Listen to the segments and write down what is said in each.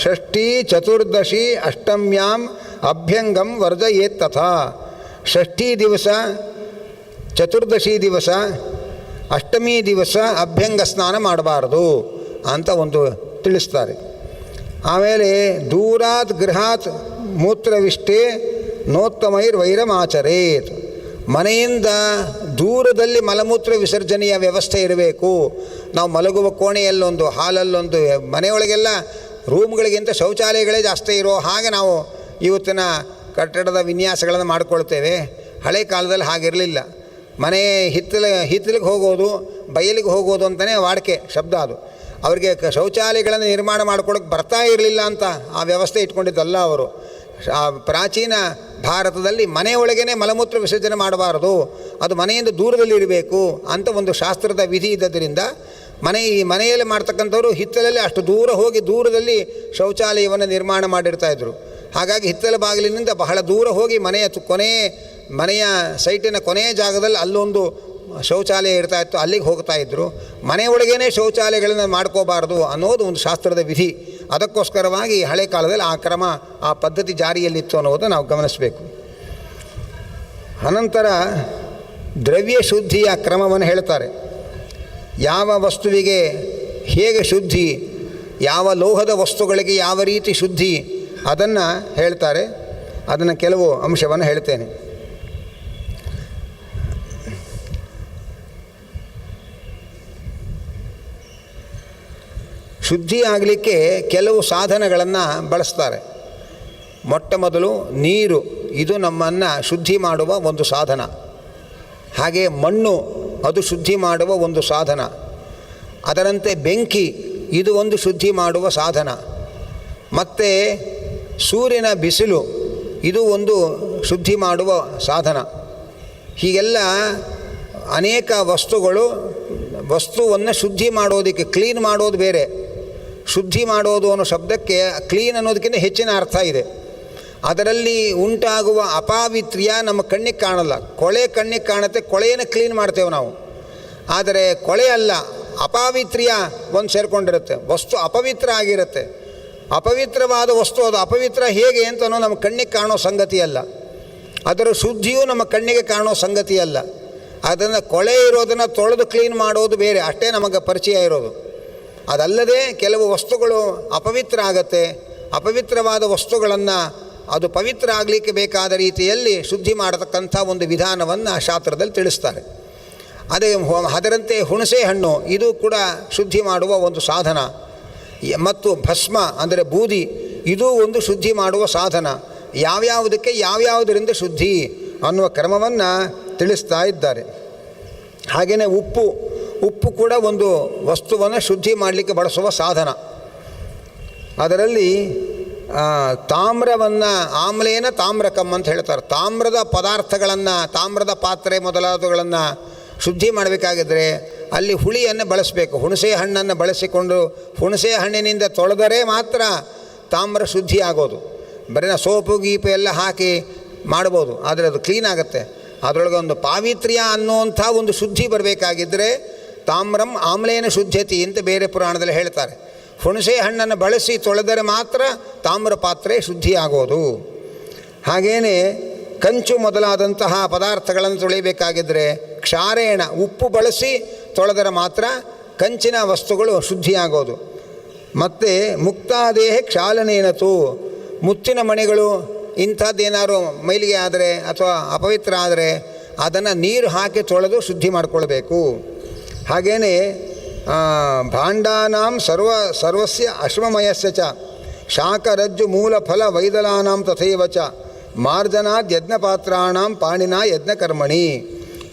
ಷಷ್ಠಿ ಚತುರ್ದಶಿ ಅಷ್ಟಮ್ಯಾಂ ಅಭ್ಯಂಗಂ ವರ್ಜಯೇತ್ ತಥಾ. ಷಷ್ಠಿ ದಿವಸ, ಚತುರ್ದಶಿ ದಿವಸ, ಅಷ್ಟಮಿ ದಿವಸ ಅಭ್ಯಂಗ ಸ್ನಾನ ಮಾಡಬಾರ್ದು ಅಂತ ಒಂದು ತಿಳಿಸ್ತಾರೆ. ಆಮೇಲೆ ದೂರಾತ್ ಗೃಹಾತ್ ಮೂತ್ರವಿಷ್ಟೇ ನೋತ್ತಮೈರ್ವೈರಮಾಚರೇತ್. ಮನೆಯಿಂದ ದೂರದಲ್ಲಿ ಮಲಮೂತ್ರ ವಿಸರ್ಜನೆಯ ವ್ಯವಸ್ಥೆ ಇರಬೇಕು. ನಾವು ಮಲಗುವ ಕೋಣೆಯಲ್ಲೊಂದು, ಹಾಲಲ್ಲೊಂದು, ಮನೆಯೊಳಗೆಲ್ಲ ರೂಮ್ಗಳಿಗಿಂತ ಶೌಚಾಲಯಗಳೇ ಜಾಸ್ತಿ ಇರೋ ಹಾಗೆ ನಾವು ಇವತ್ತಿನ ಕಟ್ಟಡದ ವಿನ್ಯಾಸಗಳನ್ನು ಮಾಡಿಕೊಳ್ತೇವೆ. ಹಳೆ ಕಾಲದಲ್ಲಿ ಹಾಗಿರಲಿಲ್ಲ. ಮನೆ ಹಿತ್ತಲಿಗೆ ಹೋಗೋದು, ಬಯಲಿಗೆ ಹೋಗೋದು ಅಂತಲೇ ವಾಡಿಕೆ ಶಬ್ದ ಅದು. ಅವರಿಗೆ ಶೌಚಾಲಯಗಳನ್ನು ನಿರ್ಮಾಣ ಮಾಡ್ಕೊಳ್ಳೋಕೆ ಬರ್ತಾ ಇರಲಿಲ್ಲ ಅಂತ ಆ ವ್ಯವಸ್ಥೆ ಇಟ್ಕೊಂಡಿದ್ದಲ್ಲ ಅವರು. ಪ್ರಾಚೀನ ಭಾರತದಲ್ಲಿ ಮನೆಯೊಳಗೇ ಮಲಮೂತ್ರ ವಿಸರ್ಜನೆ ಮಾಡಬಾರದು, ಅದು ಮನೆಯಿಂದ ದೂರದಲ್ಲಿ ಇರಬೇಕು ಅಂತ ಒಂದು ಶಾಸ್ತ್ರದ ವಿಧಿ ಇದ್ದದರಿಂದ ಮನೆಯಲ್ಲಿ ಮಾಡ್ತಕ್ಕಂಥವ್ರು ಹಿತ್ತಲಲ್ಲಿ ಅಷ್ಟು ದೂರ ಹೋಗಿ ದೂರದಲ್ಲಿ ಶೌಚಾಲಯವನ್ನು ನಿರ್ಮಾಣ ಮಾಡಿರ್ತಾಯಿದ್ರು. ಹಾಗಾಗಿ ಹಿತ್ತಲ ಬಾಗಿಲಿನಿಂದ ಬಹಳ ದೂರ ಹೋಗಿ ಮನೆಯ ಸೈಟಿನ ಕೊನೆಯ ಜಾಗದಲ್ಲಿ ಅಲ್ಲೊಂದು ಶೌಚಾಲಯ ಇರ್ತಾಯಿತ್ತು, ಅಲ್ಲಿಗೆ ಹೋಗ್ತಾಯಿದ್ರು. ಮನೆಯೊಳಗೇ ಶೌಚಾಲಯಗಳನ್ನು ಮಾಡ್ಕೋಬಾರ್ದು ಅನ್ನೋದು ಒಂದು ಶಾಸ್ತ್ರದ ವಿಧಿ. ಅದಕ್ಕೋಸ್ಕರವಾಗಿ ಹಳೆ ಕಾಲದಲ್ಲಿ ಆ ಪದ್ಧತಿ ಜಾರಿಯಲ್ಲಿತ್ತು ಅನ್ನೋದನ್ನು ನಾವು ಗಮನಿಸಬೇಕು. ಅನಂತರ ದ್ರವ್ಯ ಶುದ್ಧಿಯ ಕ್ರಮವನ್ನು ಹೇಳ್ತಾರೆ. ಯಾವ ವಸ್ತುವಿಗೆ ಹೇಗೆ ಶುದ್ಧಿ, ಯಾವ ಲೋಹದ ವಸ್ತುಗಳಿಗೆ ಯಾವ ರೀತಿ ಶುದ್ಧಿ ಅದನ್ನು ಹೇಳ್ತಾರೆ. ಅದನ್ನು ಕೆಲವು ಅಂಶವನ್ನು ಹೇಳ್ತೇನೆ. ಶುದ್ಧಿ ಆಗಲಿಕ್ಕೆ ಕೆಲವು ಸಾಧನಗಳನ್ನು ಬಳಸ್ತಾರೆ. ಮೊಟ್ಟ ಮೊದಲು ನೀರು, ಇದು ನಮ್ಮನ್ನು ಶುದ್ಧಿ ಮಾಡುವ ಒಂದು ಸಾಧನ. ಹಾಗೆ ಮಣ್ಣು, ಅದು ಶುದ್ಧಿ ಮಾಡುವ ಒಂದು ಸಾಧನ. ಅದರಂತೆ ಬೆಂಕಿ, ಇದು ಒಂದು ಶುದ್ಧಿ ಮಾಡುವ ಸಾಧನ. ಮತ್ತು ಸೂರ್ಯನ ಬಿಸಿಲು, ಇದು ಒಂದು ಶುದ್ಧಿ ಮಾಡುವ ಸಾಧನ. ಹೀಗೆಲ್ಲ ಅನೇಕ ವಸ್ತುವನ್ನು ಶುದ್ಧಿ ಮಾಡೋದಕ್ಕೆ, ಕ್ಲೀನ್ ಮಾಡೋದು ಬೇರೆ, ಶುದ್ಧಿ ಮಾಡೋದು ಅನ್ನೋ ಶಬ್ದಕ್ಕೆ ಕ್ಲೀನ್ ಅನ್ನೋದಕ್ಕಿಂತ ಹೆಚ್ಚಿನ ಅರ್ಥ ಇದೆ. ಅದರಲ್ಲಿ ಉಂಟಾಗುವ ಅಪಾವಿತ್ರ್ಯ ನಮ್ಮ ಕಣ್ಣಿಗೆ ಕಾಣಲ್ಲ. ಕೊಳೆ ಕಣ್ಣಿಗೆ ಕಾಣುತ್ತೆ, ಕೊಳೆಯನ್ನು ಕ್ಲೀನ್ ಮಾಡ್ತೇವೆ ನಾವು. ಆದರೆ ಕೊಳೆ ಅಲ್ಲ, ಅಪಾವಿತ್ರ್ಯ ಒಂದು ಸೇರಿಕೊಂಡಿರುತ್ತೆ. ವಸ್ತು ಅಪವಿತ್ರ ಆಗಿರುತ್ತೆ. ಅಪವಿತ್ರವಾದ ವಸ್ತು ಅದು ಅಪವಿತ್ರ ಹೇಗೆ ಅಂತ ನಮ್ಮ ಕಣ್ಣಿಗೆ ಕಾಣೋ ಸಂಗತಿ ಅಲ್ಲ. ಅದರ ಶುದ್ಧಿಯೂ ನಮ್ಮ ಕಣ್ಣಿಗೆ ಕಾಣೋ ಸಂಗತಿ ಅಲ್ಲ. ಅದನ್ನು ಕೊಳೆ ಇರೋದನ್ನು ತೊಳೆದು ಕ್ಲೀನ್ ಮಾಡೋದು ಬೇರೆ, ಅಷ್ಟೇ ನಮಗೆ ಪರಿಚಯ ಇರೋದು. ಅದಲ್ಲದೆ ಕೆಲವು ವಸ್ತುಗಳು ಅಪವಿತ್ರ ಆಗತ್ತೆ. ಅಪವಿತ್ರವಾದ ವಸ್ತುಗಳನ್ನು ಅದು ಪವಿತ್ರ ಆಗಲಿಕ್ಕೆ ಬೇಕಾದ ರೀತಿಯಲ್ಲಿ ಶುದ್ಧಿ ಮಾಡತಕ್ಕಂಥ ಒಂದು ವಿಧಾನವನ್ನು ಶಾಸ್ತ್ರದಲ್ಲಿ ತಿಳಿಸ್ತಾರೆ. ಅದರಂತೆ ಹುಣಸೆ ಹಣ್ಣು, ಇದು ಕೂಡ ಶುದ್ಧಿ ಮಾಡುವ ಒಂದು ಸಾಧನ. ಮತ್ತು ಭಸ್ಮ ಅಂದರೆ ಬೂದಿ, ಇದು ಒಂದು ಶುದ್ಧಿ ಮಾಡುವ ಸಾಧನ. ಯಾವ್ಯಾವುದಕ್ಕೆ ಯಾವ್ಯಾವುದರಿಂದ ಶುದ್ಧಿ ಅನ್ನುವ ಕ್ರಮವನ್ನು ತಿಳಿಸ್ತಾ ಇದ್ದಾರೆ. ಹಾಗೆಯೇ ಉಪ್ಪು ಕೂಡ ಒಂದು ವಸ್ತುವನ್ನು ಶುದ್ಧಿ ಮಾಡಲಿಕ್ಕೆ ಬಳಸುವ ಸಾಧನ. ಅದರಲ್ಲಿ ತಾಮ್ರವನ್ನು ಆಮ್ಲೇನ ತಾಮ್ರಕಂ ಅಂತ ಹೇಳ್ತಾರೆ. ತಾಮ್ರದ ಪದಾರ್ಥಗಳನ್ನು, ತಾಮ್ರದ ಪಾತ್ರೆ ಮೊದಲಾದವುಗಳನ್ನು ಶುದ್ಧಿ ಮಾಡಬೇಕಾಗಿದ್ದರೆ ಅಲ್ಲಿ ಹುಳಿಯನ್ನು ಬಳಸಬೇಕು. ಹುಣಸೆ ಹಣ್ಣನ್ನು ಬಳಸಿಕೊಂಡು ಹುಣಸೆ ಹಣ್ಣಿನಿಂದ ತೊಳೆದರೆ ಮಾತ್ರ ತಾಮ್ರ ಶುದ್ಧಿ ಆಗೋದು. ಬರೀ ಸೋಪು ಗೀಪು ಎಲ್ಲ ಹಾಕಿ ಮಾಡ್ಬೋದು, ಆದರೆ ಅದು ಕ್ಲೀನ್ ಆಗುತ್ತೆ. ಅದರೊಳಗೆ ಒಂದು ಪಾವಿತ್ರ್ಯ ಅನ್ನುವಂಥ ಒಂದು ಶುದ್ಧಿ ಬರಬೇಕಾಗಿದ್ದರೆ ತಾಮ್ರಂ ಆಮ್ಲೇನ ಶುದ್ಧತಿ ಅಂತ ಬೇರೆ ಪುರಾಣದಲ್ಲಿ ಹೇಳ್ತಾರೆ. ಹುಣಸೆ ಹಣ್ಣನ್ನು ಬಳಸಿ ತೊಳೆದರೆ ಮಾತ್ರ ತಾಮ್ರ ಪಾತ್ರೆ ಶುದ್ಧಿ ಆಗೋದು. ಹಾಗೆಯೇ ಕಂಚು ಮೊದಲಾದಂತಹ ಪದಾರ್ಥಗಳನ್ನು ತೊಳೆಯಬೇಕಾಗಿದ್ದರೆ ಕ್ಷಾರೇಣ, ಉಪ್ಪು ಬಳಸಿ ತೊಳೆದರೆ ಮಾತ್ರ ಕಂಚಿನ ವಸ್ತುಗಳು ಶುದ್ಧಿಯಾಗೋದು. ಮತ್ತು ಮುಕ್ತಾದೇಹ ಕ್ಷಾಲನೇನತು, ಮುತ್ತಿನ ಮಣಿಗಳು ಇಂಥದ್ದೇನಾದ್ರು ಮೈಲಿಗೆ ಆದರೆ ಅಥವಾ ಅಪವಿತ್ರ ಆದರೆ ಅದನ್ನು ನೀರು ಹಾಕಿ ತೊಳೆದು ಶುದ್ಧಿ ಮಾಡಿಕೊಳ್ಬೇಕು. ಹಾಗೆಯೇ ಭಾಂಡಾನಾಂ ಸರ್ವಸ್ಯ ಅಶ್ವಮಯಸ್ಯ ಚ ಶಾಖರಜ್ಜು ಮೂಲಫಲ ವೈದಲಾನಾಂ ತಥೈವ ಚ ಮಾರ್ಜನಾದ್ ಯಜ್ಞಪಾತ್ರಾಣಾಂ ಪಾಣಿನ ಯಜ್ಞಕರ್ಮಣಿ.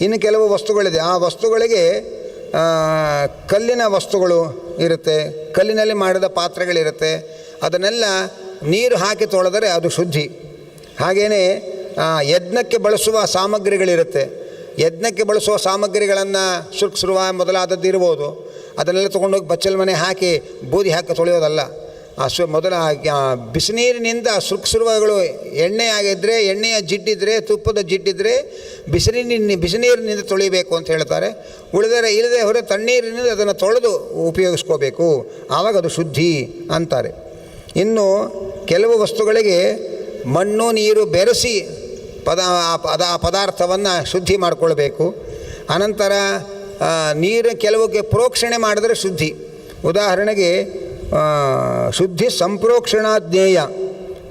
ಇನ್ನು ಕೆಲವು ವಸ್ತುಗಳಿದೆ. ಆ ವಸ್ತುಗಳಿಗೆ ಕಲ್ಲಿನ ವಸ್ತುಗಳು ಇರುತ್ತೆ, ಕಲ್ಲಿನಲ್ಲಿ ಮಾಡಿದ ಪಾತ್ರೆಗಳಿರುತ್ತೆ. ಅದನ್ನೆಲ್ಲ ನೀರು ಹಾಕಿ ತೊಳೆದರೆ ಅದು ಶುದ್ಧಿ. ಹಾಗೆಯೇ ಯಜ್ಞಕ್ಕೆ ಬಳಸುವ ಸಾಮಗ್ರಿಗಳಿರುತ್ತೆ. ಯಜ್ಞಕ್ಕೆ ಬಳಸುವ ಸಾಮಗ್ರಿಗಳನ್ನು ಸುರುವ ಮೊದಲಾದದ್ದು ಇರ್ಬೋದು. ಅದನ್ನೆಲ್ಲ ತೊಗೊಂಡೋಗಿ ಬಚ್ಚಲ ಮನೆ ಹಾಕಿ ಬೂದಿ ಹಾಕಿ ತೊಳೆಯೋದಲ್ಲ. ಮೊದಲ ಬಿಸಿನೀರಿನಿಂದ ಸುರುಗಳು ಎಣ್ಣೆ ಆಗಿದ್ದರೆ, ಎಣ್ಣೆಯ ಜಿಡ್ಡಿದ್ರೆ, ತುಪ್ಪದ ಜಿಡ್ಡಿದ್ರೆ ಬಿಸಿನೀರಿನಿಂದ ತೊಳಿಬೇಕು ಅಂತ ಹೇಳ್ತಾರೆ. ಇಲ್ಲದೆ ಹೊರ ತಣ್ಣೀರಿನಿಂದ ಅದನ್ನು ತೊಳೆದು ಉಪಯೋಗಿಸ್ಕೋಬೇಕು, ಆವಾಗ ಅದು ಶುದ್ಧಿ ಅಂತಾರೆ. ಇನ್ನು ಕೆಲವು ವಸ್ತುಗಳಿಗೆ ಮಣ್ಣು ನೀರು ಬೆರೆಸಿ ಪದಾರ್ಥವನ್ನು ಶುದ್ಧಿ ಮಾಡಿಕೊಳ್ಬೇಕು. ಅನಂತರ ನೀರು ಕೆಲವಕ್ಕೆ ಪ್ರೋಕ್ಷಣೆ ಮಾಡಿದರೆ ಶುದ್ಧಿ. ಉದಾಹರಣೆಗೆ ಶುದ್ಧಿ ಸಂಪ್ರೋಕ್ಷಣಾಜ್ಞೇಯ.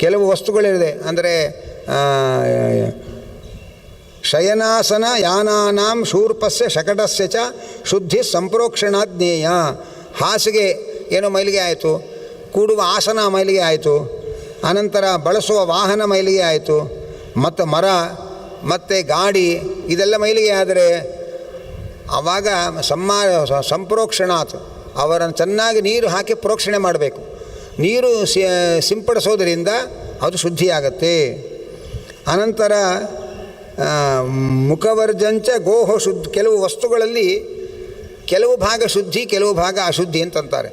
ಕೆಲವು ವಸ್ತುಗಳಿದೆ, ಅಂದರೆ ಶಯನಾಸನ ಯಾನಾನಾಂ ಶೂರ್ಪಸ್ಯ ಶಕಟಸ್ಯ ಚ ಶುದ್ಧಿ ಸಂಪ್ರೋಕ್ಷಣಾಜ್ಞೇಯ. ಹಾಸಿಗೆ ಏನೋ ಮೈಲಿಗೆ ಆಯಿತು, ಕೂಡುವ ಆಸನ ಮೈಲಿಗೆ ಆಯಿತು, ಅನಂತರ ಬಳಸುವ ವಾಹನ ಮೈಲಿಗೆ ಆಯಿತು, ಮತ್ತು ಮರ ಮತ್ತು ಗಾಡಿ ಇದೆಲ್ಲ ಮೈಲಿಗೆ ಆದರೆ ಆವಾಗ ಸಂಪ್ರೋಕ್ಷಣಾತ್ ಅವರನ್ನು ಚೆನ್ನಾಗಿ ನೀರು ಹಾಕಿ ಪ್ರೋಕ್ಷಣೆ ಮಾಡಬೇಕು. ನೀರು ಸಿಂಪಡಿಸೋದರಿಂದ ಅದು ಶುದ್ಧಿಯಾಗತ್ತೆ. ಅನಂತರ ಮುಖವರ್ಜಂಚ ಗೋಹ ಶುದ್ಧ. ಕೆಲವು ವಸ್ತುಗಳಲ್ಲಿ ಕೆಲವು ಭಾಗ ಶುದ್ಧಿ, ಕೆಲವು ಭಾಗ ಅಶುದ್ಧಿ ಅಂತಂತಾರೆ.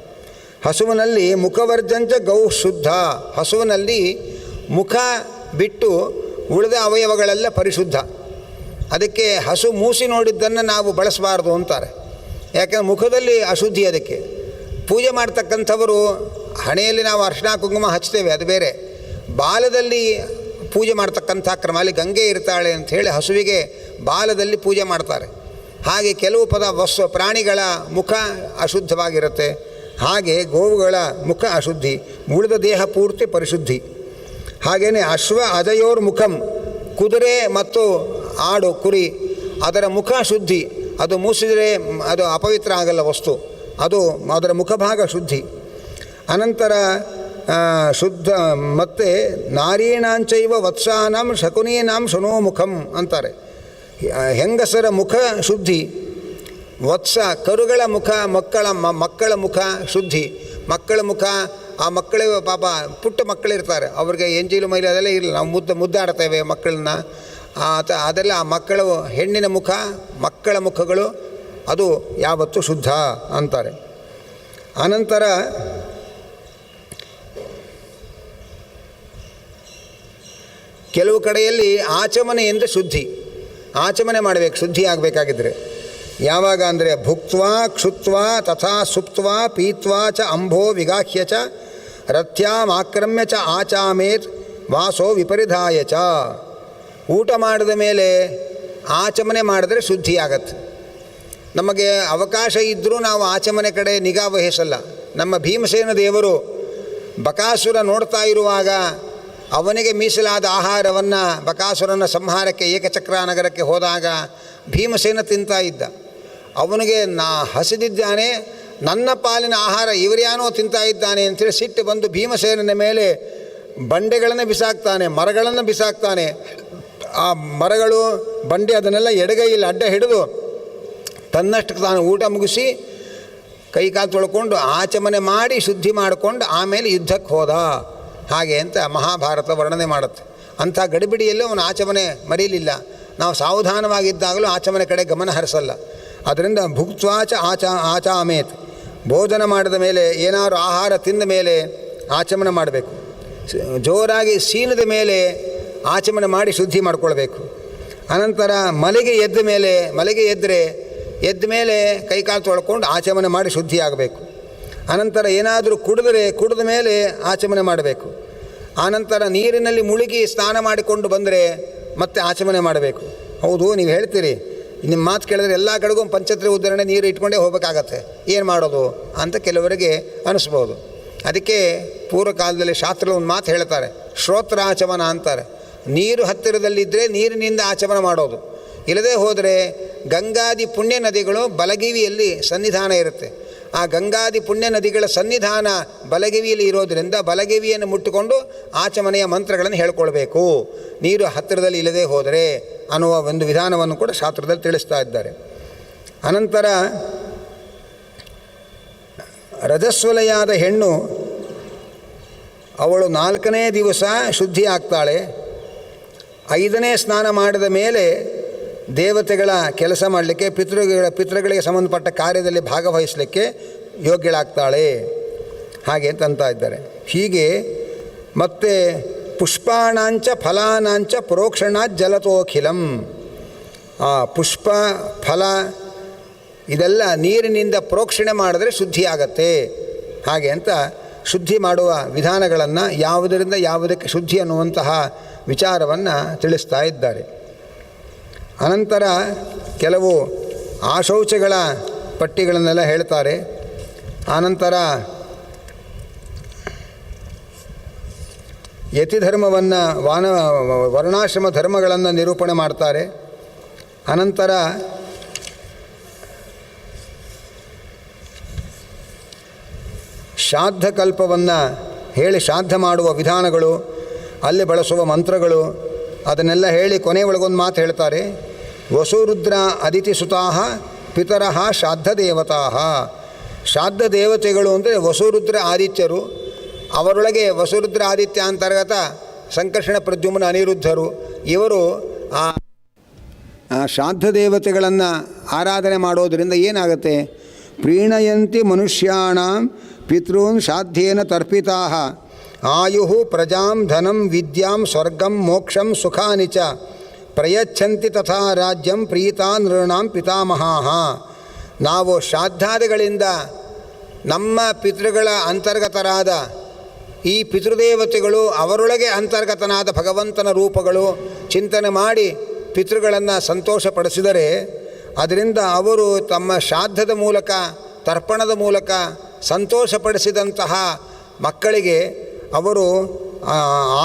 ಹಸುವಿನಲ್ಲಿ ಮುಖವರ್ಜಂಚ ಗೌ ಶುದ್ಧ. ಹಸುವಿನಲ್ಲಿ ಮುಖ ಬಿಟ್ಟು ಉಳಿದ ಅವಯವಗಳೆಲ್ಲ ಪರಿಶುದ್ಧ. ಅದಕ್ಕೆ ಹಸು ಮೂಸಿ ನೋಡಿದ್ದನ್ನು ನಾವು ಬಳಸಬಾರ್ದು ಅಂತಾರೆ. ಯಾಕೆಂದರೆ ಮುಖದಲ್ಲಿ ಅಶುದ್ಧಿ. ಅದಕ್ಕೆ ಪೂಜೆ ಮಾಡ್ತಕ್ಕಂಥವರು ಹಣೆಯಲ್ಲಿ ನಾವು ಅರಿಶಿಣ ಕುಂಕುಮ ಹಚ್ತೇವೆ, ಅದು ಬೇರೆ. ಬಾಲದಲ್ಲಿ ಪೂಜೆ ಮಾಡ್ತಕ್ಕಂಥ ಕ್ರಮ, ಅಲ್ಲಿ ಗಂಗೆ ಇರ್ತಾಳೆ ಅಂಥೇಳಿ ಹಸುವಿಗೆ ಬಾಲದಲ್ಲಿ ಪೂಜೆ ಮಾಡ್ತಾರೆ. ಹಾಗೆ ಕೆಲವು ಪ್ರಾಣಿಗಳ ಮುಖ ಅಶುದ್ಧವಾಗಿರುತ್ತೆ. ಹಾಗೆ ಗೋವುಗಳ ಮುಖ ಅಶುದ್ಧಿ, ಉಳಿದ ದೇಹ ಪೂರ್ತಿ ಪರಿಶುದ್ಧಿ. ಹಾಗೆಯೇ ಅಶ್ವ ಅಜಯೋರ್ ಮುಖಂ. ಕುದುರೆ ಮತ್ತು ಆಡು ಕುರಿ ಅದರ ಮುಖ ಶುದ್ಧಿ. ಅದು ಮೂಸಿದರೆ ಅದು ಅಪವಿತ್ರ ಆಗಲ್ಲ ವಸ್ತು, ಅದು ಅದರ ಮುಖಭಾಗ ಶುದ್ಧಿ. ಅನಂತರ ಶುದ್ಧ ಮತ್ತು ನಾರೀಣಾಂಚೈವ ವತ್ಸಾನಾಂ ಶಕುನೀನಾಂ ಶನೋಮುಖಂ ಅಂತಾರೆ. ಹೆಂಗಸರ ಮುಖ ಶುದ್ಧಿ. ವತ್ಸ ಕರುಗಳ ಮುಖ, ಮಕ್ಕಳ ಮುಖ ಶುದ್ಧಿ. ಮಕ್ಕಳ ಮುಖ, ಆ ಮಕ್ಕಳು ಪಾಪ ಪುಟ್ಟ ಮಕ್ಕಳಿರ್ತಾರೆ, ಅವ್ರಿಗೆ ಎಂಜಿಲು ಮೈಲು ಅದೆಲ್ಲ ಇರಲಿಲ್ಲ. ನಾವು ಮುದ್ದಾಡ್ತೇವೆ ಮಕ್ಕಳನ್ನ, ಅದೆಲ್ಲ ಆ ಮಕ್ಕಳು ಹೆಣ್ಣಿನ ಮುಖ, ಮಕ್ಕಳ ಮುಖಗಳು ಅದು ಯಾವತ್ತೂ ಶುದ್ಧ ಅಂತಾರೆ. ಅನಂತರ ಕೆಲವು ಕಡೆಯಲ್ಲಿ ಆಚಮನೆಯಿಂದ ಶುದ್ಧಿ. ಆಚಮನೆ ಮಾಡಬೇಕು ಶುದ್ಧಿ ಆಗಬೇಕಾಗಿದ್ದರೆ. ಯಾವಾಗ ಅಂದರೆ ಭುಕ್ತ್ವಾ ಕ್ಷುತ್ವಾ ತಥಾ ಸುಪ್ತ್ವಾ ಪೀತ್ವಾ ಚ ಅಂಭೋ ವಿಗಾಹ್ಯ ಚ ರಥ್ಯಾಂ ಆಕ್ರಮ್ಯ ಚ ಆಚಾಮೇತ್ ವಾಸೋ ವಿಪರಿಧಾಯ ಚ. ಊಟ ಮಾಡಿದ ಮೇಲೆ ಆಚಮನೆ ಮಾಡಿದ್ರೆ ಶುದ್ಧಿಯಾಗತ್ತೆ. ನಮಗೆ ಅವಕಾಶ ಇದ್ದರೂ ನಾವು ಆಚಮನೆ ಕಡೆ ನಿಗಾ ವಹಿಸಲ್ಲ. ನಮ್ಮ ಭೀಮಸೇನ ದೇವರು ಬಕಾಸುರ ನೋಡ್ತಾ ಇರುವಾಗ ಅವನಿಗೆ ಮೀಸಲಾದ ಆಹಾರವನ್ನು ಬಕಾಸುರನ ಸಂಹಾರಕ್ಕೆ ಏಕಚಕ್ರ ನಗರಕ್ಕೆ ಹೋದಾಗ ಭೀಮಸೇನ ತಿಂತಾ ಇದ್ದ. ಅವನಿಗೆ ಹಸಿದಿದ್ದಾನೆ, ನನ್ನ ಪಾಲಿನ ಆಹಾರ ಇವರ್ಯಾನೋ ತಿಂತಾ ಇದ್ದಾನೆ ಅಂತೇಳಿ ಸಿಟ್ಟು ಬಂದು ಭೀಮಸೇನನ ಮೇಲೆ ಬಂಡೆಗಳನ್ನು ಬಿಸಾಕ್ತಾನೆ, ಮರಗಳನ್ನು ಬಿಸಾಕ್ತಾನೆ. ಆ ಮರಗಳು ಬಂಡೆ ಅದನ್ನೆಲ್ಲ ಎಡಗೈಯಲ್ಲಿ ಅಡ್ಡ ಹಿಡಿದು ತನ್ನಷ್ಟು ತಾನು ಊಟ ಮುಗಿಸಿ ಕೈಕಾಲು ತೊಳ್ಕೊಂಡು ಆಚಮನೆ ಮಾಡಿ ಶುದ್ಧಿ ಮಾಡಿಕೊಂಡು ಆಮೇಲೆ ಯುದ್ಧಕ್ಕೆ ಹೋದ. ಹಾಗೆ ಅಂತ ಮಹಾಭಾರತ ವರ್ಣನೆ ಮಾಡುತ್ತೆ. ಅಂಥ ಗಡಿಬಿಡಿಯಲ್ಲೂ ಅವನು ಆಚಮನೆ ಮರೀಲಿಲ್ಲ. ನಾವು ಸಾವಧಾನವಾಗಿದ್ದಾಗಲೂ ಆಚಮನೆ ಕಡೆ ಗಮನ ಹರಿಸಲ್ಲ. ಅದರಿಂದ ಭುಕ್ತ್ವಾಚ ಆಚಾಮೇತ್. ಭೋಜನ ಮಾಡಿದ ಮೇಲೆ ಏನಾದರೂ ಆಹಾರ ತಿಂದ ಮೇಲೆ ಆಚಮನ ಮಾಡಬೇಕು. ಜೋರಾಗಿ ಸೀನದ ಮೇಲೆ ಆಚಮನ ಮಾಡಿ ಶುದ್ಧಿ ಮಾಡಿಕೊಳ್ಬೇಕು. ಅನಂತರ ಮಲೆಗೆ ಎದ್ದ ಮೇಲೆ ಕೈಕಾಲು ತೊಳ್ಕೊಂಡು ಆಚಮನ ಮಾಡಿ ಶುದ್ಧಿ ಆಗಬೇಕು. ಅನಂತರ ಏನಾದರೂ ಕುಡಿದ ಮೇಲೆ ಆಚಮನೆ ಮಾಡಬೇಕು. ಆನಂತರ ನೀರಿನಲ್ಲಿ ಮುಳುಗಿ ಸ್ನಾನ ಮಾಡಿಕೊಂಡು ಬಂದರೆ ಮತ್ತೆ ಆಚಮನೆ ಮಾಡಬೇಕು. ಹೌದು, ನೀವು ಹೇಳ್ತೀರಿ, ನಿಮ್ಮ ಮಾತು ಕೇಳಿದ್ರೆ ಎಲ್ಲ ಕಡೆಗೂ ಪಂಚತ್ರಿ ಉದ್ಧರಣೆ ನೀರು ಇಟ್ಕೊಂಡೇ ಹೋಗಬೇಕಾಗತ್ತೆ, ಏನು ಮಾಡೋದು ಅಂತ ಕೆಲವರಿಗೆ ಅನಿಸ್ಬೋದು. ಅದಕ್ಕೆ ಪೂರ್ವ ಕಾಲದಲ್ಲಿ ಶಾಸ್ತ್ರದಲ್ಲಿ ಒಂದು ಮಾತು ಹೇಳ್ತಾರೆ, ಶ್ರೋತ್ರಾಚಮನ ಅಂತಾರೆ. ನೀರು ಹತ್ತಿರದಲ್ಲಿದ್ದರೆ ನೀರಿನಿಂದ ಆಚಮನ ಮಾಡೋದು. ಇಲ್ಲದೆ ಹೋದರೆ ಗಂಗಾದಿ ಪುಣ್ಯ ನದಿಗಳು ಬಲಗಿವಿಯಲ್ಲಿ ಸನ್ನಿಧಾನ ಇರುತ್ತೆ. ಆ ಗಂಗಾದಿ ಪುಣ್ಯ ನದಿಗಳ ಸನ್ನಿಧಾನ ಬಲಗಿವಿಯಲ್ಲಿ ಇರೋದರಿಂದ ಬಲಗಿವಿಯನ್ನು ಮುಟ್ಟಿಕೊಂಡು ಆಚಮನೆಯ ಮಂತ್ರಗಳನ್ನು ಹೇಳ್ಕೊಳ್ಬೇಕು, ನೀರು ಹತ್ತಿರದಲ್ಲಿ ಇಲ್ಲದೆ ಹೋದರೆ ಅನ್ನುವ ಒಂದು ವಿಧಾನವನ್ನು ಕೂಡ ಶಾಸ್ತ್ರದಲ್ಲಿ ತಿಳಿಸ್ತಾ ಇದ್ದಾರೆ. ಅನಂತರ ರಜಸ್ವಲೆಯಾದ ಹೆಣ್ಣು ಅವಳು 4ನೇ ದಿವಸ ಶುದ್ಧಿ ಆಗ್ತಾಳೆ. 5ನೇ ಸ್ನಾನ ಮಾಡಿದ ಮೇಲೆ ದೇವತೆಗಳ ಕೆಲಸ ಮಾಡಲಿಕ್ಕೆ, ಪಿತೃಗಳಿಗೆ ಸಂಬಂಧಪಟ್ಟ ಕಾರ್ಯದಲ್ಲಿ ಭಾಗವಹಿಸಲಿಕ್ಕೆ ಯೋಗ್ಯಳಾಗ್ತಾಳೆ. ಹಾಗೆ ಅಂತ ಇದ್ದಾರೆ. ಹೀಗೆ ಮತ್ತೆ ಪುಷ್ಪಾಣಾಂಚ ಫಲಾನಾಂಚ ಪ್ರೋಕ್ಷಣಾತ್ ಜಲತೋಖಿಲಂ. ಆ ಪುಷ್ಪ ಫಲ ಇದೆಲ್ಲ ನೀರಿನಿಂದ ಪ್ರೋಕ್ಷಣೆ ಮಾಡಿದ್ರೆ ಶುದ್ಧಿ ಆಗತ್ತೆ. ಹಾಗೆ ಅಂತ ಶುದ್ಧಿ ಮಾಡುವ ವಿಧಾನಗಳನ್ನು, ಯಾವುದರಿಂದ ಯಾವುದಕ್ಕೆ ಶುದ್ಧಿ ಅನ್ನುವಂತಹ ವಿಚಾರವನ್ನು ತಿಳಿಸ್ತಾ ಇದ್ದಾರೆ. ಅನಂತರ ಕೆಲವು ಆಶೌಚಗಳ ಪಟ್ಟಿಗಳನ್ನೆಲ್ಲ ಹೇಳ್ತಾರೆ. ಆನಂತರ ಯತಿಧರ್ಮವನ್ನು, ವರ್ಣಾಶ್ರಮ ಧರ್ಮಗಳನ್ನು ನಿರೂಪಣೆ ಮಾಡ್ತಾರೆ. ಅನಂತರ ಶ್ರಾದ್ದಕಲ್ಪವನ್ನು ಹೇಳಿ ಶ್ರಾದ್ದ ಮಾಡುವ ವಿಧಾನಗಳು, ಅಲ್ಲಿ ಬಳಸುವ ಮಂತ್ರಗಳು, ಅದನ್ನೆಲ್ಲ ಹೇಳಿ ಕೊನೆ ಒಳಗೊಂದು ಮಾತು ಹೇಳ್ತಾರೆ. ವಸುರುದ್ರ ಅದಿತಿಸುತಾಃ ಪಿತರಃ ಶ್ರಾದ್ದ ದೇವತಾಃ. ಶ್ರಾದ್ದ ದೇವತೆಗಳು ಅಂದರೆ ವಸುರುದ್ರ ಆದಿತ್ಯರು, ಅವರೊಳಗೆ ವಸುರುದ್ರ ಆದಿತ್ಯ ಅಂತರ್ಗತ ಸಂಕರ್ಷಣ ಪ್ರದ್ಯುಮ್ನ ಅನಿರುದ್ಧರು. ಇವರು ಆ ಶ್ರಾದ್ದ ದೇವತೆಗಳನ್ನು ಆರಾಧನೆ ಮಾಡೋದರಿಂದ ಏನಾಗುತ್ತೆ? ಪ್ರೀಣಯಂತಿ ಮನುಷ್ಯಾಣಾಂ ಪಿತॄನ್ ಶ್ರಾದ್ದೇನ ತರ್ಪಿತಾಃ ಆಯುಃ ಪ್ರಜಾಂ ಧನಂ ವಿದ್ಯಾಂ ಸ್ವರ್ಗಂ ಮೋಕ್ಷಂ ಸುಖಾನಿ ಚ ಪ್ರಯಚ್ಛಂತಿ ತಥಾ ರಾಜ್ಯಂ ಪ್ರೀತಾ ನೃಣಾಂ ಪಿತಾಮಹಾಃ. ನಾವು ಶ್ರಾದ್ದಾದಿಗಳಿಂದ ನಮ್ಮ ಪಿತೃಗಳ ಅಂತರ್ಗತರಾದ ಈ ಪಿತೃದೇವತೆಗಳು, ಅವರೊಳಗೆ ಅಂತರ್ಗತನಾದ ಭಗವಂತನ ರೂಪಗಳು ಚಿಂತನೆ ಮಾಡಿ ಪಿತೃಗಳನ್ನು ಸಂತೋಷಪಡಿಸಿದರೆ, ಅದರಿಂದ ಅವರು ತಮ್ಮ ಶ್ರಾದ್ದದ ಮೂಲಕ, ತರ್ಪಣದ ಮೂಲಕ ಸಂತೋಷಪಡಿಸಿದಂತಹ ಮಕ್ಕಳಿಗೆ ಅವರು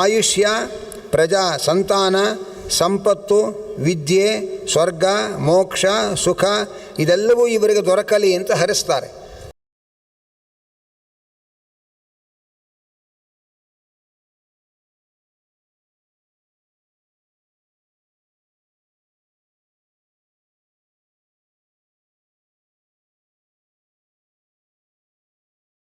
ಆಯುಷ್ಯ, ಪ್ರಜಾ ಸಂತಾನ, ಸಂಪತ್ತು, ವಿದ್ಯೆ, ಸ್ವರ್ಗ, ಮೋಕ್ಷ, ಸುಖ ಇದೆಲ್ಲವೂ ಇವರಿಗೆ ದೊರಕಲಿ ಅಂತ ಹರಿಸ್ತಾರೆ.